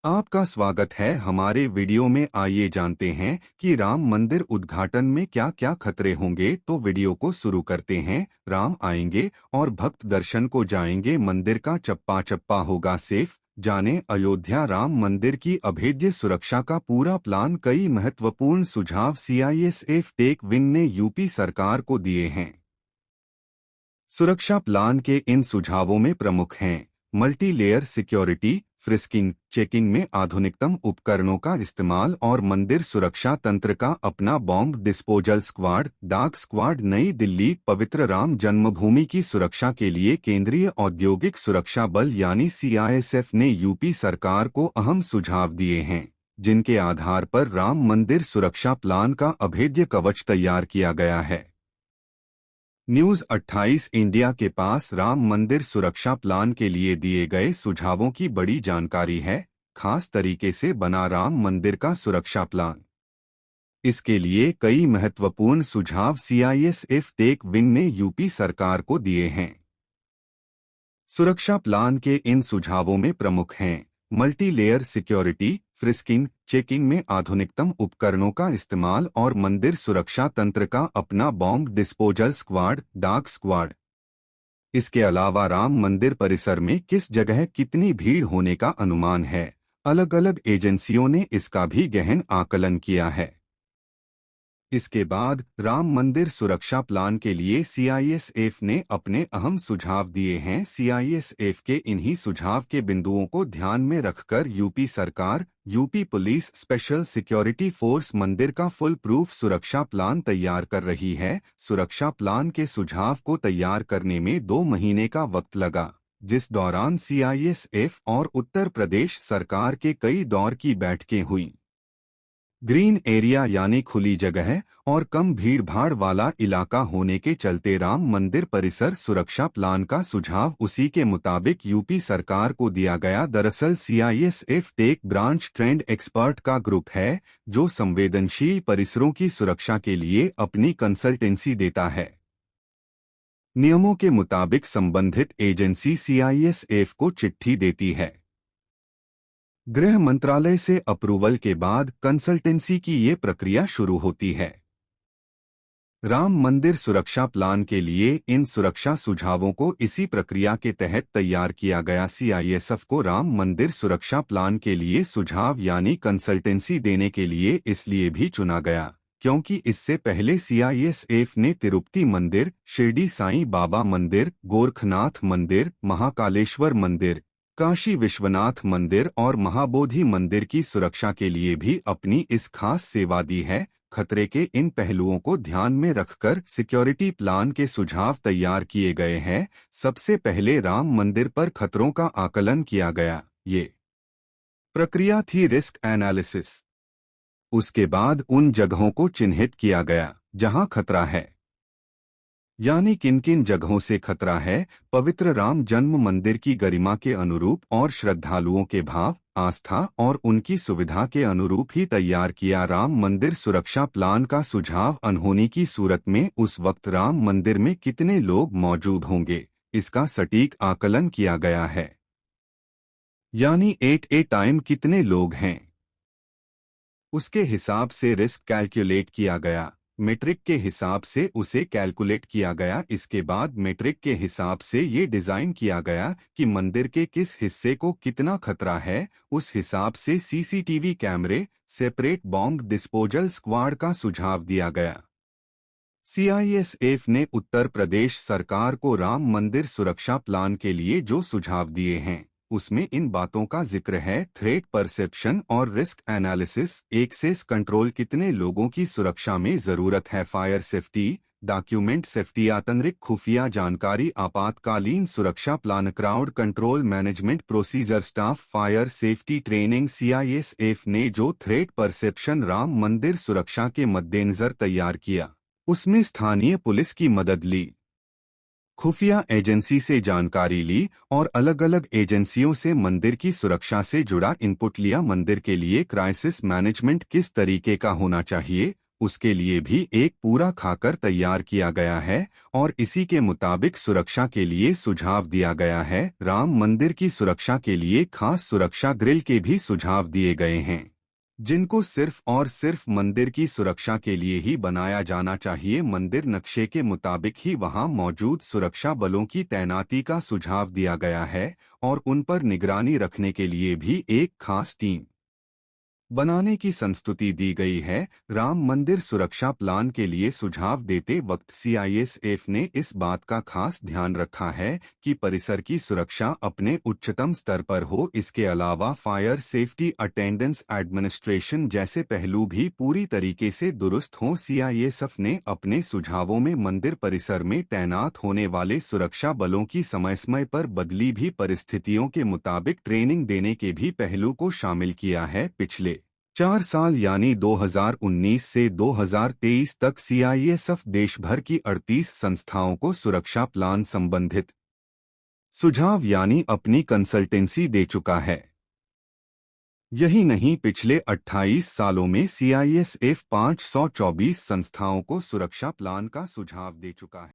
आपका स्वागत है हमारे वीडियो में। आइए जानते हैं कि राम मंदिर उद्घाटन में क्या क्या खतरे होंगे। तो वीडियो को शुरू करते हैं। राम आएंगे और भक्त दर्शन को जाएंगे, मंदिर का चप्पा चप्पा होगा सेफ। जाने अयोध्या राम मंदिर की अभेद्य सुरक्षा का पूरा प्लान। कई महत्वपूर्ण सुझाव सीआईएसएफ टेक विंग ने यूपी सरकार को दिए हैं। सुरक्षा प्लान के इन सुझावों में प्रमुख हैं multi layer security, frisking checking में आधुनिकतम उपकरणों का इस्तेमाल और मंदिर सुरक्षा तंत्र का अपना bomb disposal squad, dark squad. नई दिल्ली पवित्र राम जन्मभूमि की सुरक्षा के लिए केंद्रीय औद्योगिक सुरक्षा बल यानी सीआईएसएफ ने यूपी सरकार को अहम सुझाव दिए हैं, जिनके आधार पर राम मंदिर सुरक्षा प्लान का अभेद्य कवच तैयार किया गया है। न्यूज़ 28 इंडिया के पास राम मंदिर सुरक्षा प्लान के लिए दिए गए सुझावों की बड़ी जानकारी है। खास तरीके से बना राम मंदिर का सुरक्षा प्लान। इसके लिए कई महत्वपूर्ण सुझाव सीआईएसएफ टेक विंग ने यूपी सरकार को दिए हैं। सुरक्षा प्लान के इन सुझावों में प्रमुख हैं multi layer security, frisking checking में आधुनिकतम उपकरणों का इस्तेमाल और मंदिर सुरक्षा तंत्र का अपना bomb disposal squad, dark squad. इसके अलावा राम मंदिर परिसर में किस जगह कितनी भीड़ होने का अनुमान है, अलग अलग एजेंसियों ने इसका भी गहन आकलन किया है। इसके बाद राम मंदिर सुरक्षा प्लान के लिए सीआईएसएफ ने अपने अहम सुझाव दिए हैं। सीआईएसएफ के इन्हीं सुझाव के बिंदुओं को ध्यान में रखकर यूपी सरकार, UP police special security force मंदिर का फुल प्रूफ सुरक्षा प्लान तैयार कर रही है। सुरक्षा प्लान के सुझाव को तैयार करने में 2 महीने का वक्त लगा, जिस दौरान सीआईएसएफ और उत्तर प्रदेश सरकार के कई दौर की बैठकें हुईं। ग्रीन एरिया यानी खुली जगह और कम भीड़ भाड़ वाला इलाका होने के चलते राम मंदिर परिसर सुरक्षा प्लान का सुझाव उसी के मुताबिक यूपी सरकार को दिया गया। दरअसल CISF tech branch trend expert का ग्रुप है, जो संवेदनशील परिसरों की सुरक्षा के लिए अपनी कंसल्टेंसी देता है। नियमों के मुताबिक संबंधित एजेंसी सीआईएसएफ को चिट्ठी देती है। गृह मंत्रालय से अप्रूवल के बाद कंसल्टेंसी की ये प्रक्रिया शुरू होती है। राम मंदिर सुरक्षा प्लान के लिए इन सुरक्षा सुझावों को इसी प्रक्रिया के तहत तैयार किया गया। सीआईएसएफ को राम मंदिर सुरक्षा प्लान के लिए सुझाव यानी कंसल्टेंसी देने के लिए इसलिए भी चुना गया क्योंकि इससे पहले सीआईएसएफ ने तिरुपति मंदिर, शिरडी साईं बाबा मंदिर, गोरखनाथ मंदिर, महाकालेश्वर मंदिर, काशी विश्वनाथ मंदिर और महाबोधि मंदिर की सुरक्षा के लिए भी अपनी इस खास सेवा दी है। खतरे के इन पहलुओं को ध्यान में रखकर सिक्योरिटी प्लान के सुझाव तैयार किए गए हैं। सबसे पहले राम मंदिर पर खतरों का आकलन किया गया। ये प्रक्रिया थी रिस्क एनालिसिस। उसके बाद उन जगहों को चिन्हित किया गया जहां खतरा है, यानी किन किन जगहों से खतरा है। पवित्र राम जन्म मंदिर की गरिमा के अनुरूप और श्रद्धालुओं के भाव, आस्था और उनकी सुविधा के अनुरूप ही तैयार किया। राम मंदिर सुरक्षा प्लान का सुझाव अनहोनी की सूरत में उस वक्त राम मंदिर में कितने लोग मौजूद होंगे, इसका सटीक आकलन किया गया है। यानी एट ए टाइम कितने लोग हैं, उसके हिसाब से रिस्क कैलकुलेट किया गया। मेट्रिक के हिसाब से उसे कैलकुलेट किया गया। इसके बाद मेट्रिक के हिसाब से ये डिज़ाइन किया गया कि मंदिर के किस हिस्से को कितना खतरा है। उस हिसाब से सीसीटीवी कैमरे, सेपरेट बॉम्ब डिस्पोजल स्क्वाड का सुझाव दिया गया। सीआईएसएफ ने उत्तर प्रदेश सरकार को राम मंदिर सुरक्षा प्लान के लिए जो सुझाव दिए हैं, उसमें इन बातों का जिक्र है। थ्रेट परसेप्शन और रिस्क एनालिसिस, एक्सेस कंट्रोल, कितने लोगों की सुरक्षा में जरूरत है, फायर सेफ्टी, डॉक्यूमेंट सेफ्टी, आतंरिक खुफिया जानकारी, आपातकालीन सुरक्षा plan, crowd control management procedure, staff fire safety training. CISF ने जो थ्रेट परसेप्शन राम मंदिर सुरक्षा के मद्देनजर तैयार किया, उसमें स्थानीय पुलिस की मदद ली, खुफिया एजेंसी से जानकारी ली और अलग अलग एजेंसियों से मंदिर की सुरक्षा से जुड़ा इनपुट लिया। मंदिर के लिए क्राइसिस मैनेजमेंट किस तरीके का होना चाहिए, उसके लिए भी एक पूरा खाकर तैयार किया गया है और इसी के मुताबिक सुरक्षा के लिए सुझाव दिया गया है। राम मंदिर की सुरक्षा के लिए खास सुरक्षा ग्रिल के भी सुझाव दिए गए हैं, जिनको सिर्फ और सिर्फ मंदिर की सुरक्षा के लिए ही बनाया जाना चाहिए। मंदिर नक्शे के मुताबिक ही वहां मौजूद सुरक्षा बलों की तैनाती का सुझाव दिया गया है और उन पर निगरानी रखने के लिए भी एक खास टीम बनाने की संस्तुति दी गई है। राम मंदिर सुरक्षा प्लान के लिए सुझाव देते वक्त सीआईएसएफ ने इस बात का खास ध्यान रखा है कि परिसर की सुरक्षा अपने उच्चतम स्तर पर हो। इसके अलावा फायर सेफ्टी अटेंडेंस एडमिनिस्ट्रेशन जैसे पहलू भी पूरी तरीके से दुरुस्त हों। सीआईएसएफ ने अपने सुझावों में मंदिर परिसर में तैनात होने वाले सुरक्षा बलों की समय समय पर बदली भी परिस्थितियों के मुताबिक ट्रेनिंग देने के भी पहलू को शामिल किया है। पिछले 4 साल यानी 2019 से 2023 तक सीआईएसएफ देश भर की 38 संस्थाओं को सुरक्षा प्लान संबंधित सुझाव यानी अपनी कंसल्टेंसी दे चुका है। यही नहीं, पिछले 28 सालों में सीआईएसएफ 524 संस्थाओं को सुरक्षा प्लान का सुझाव दे चुका है।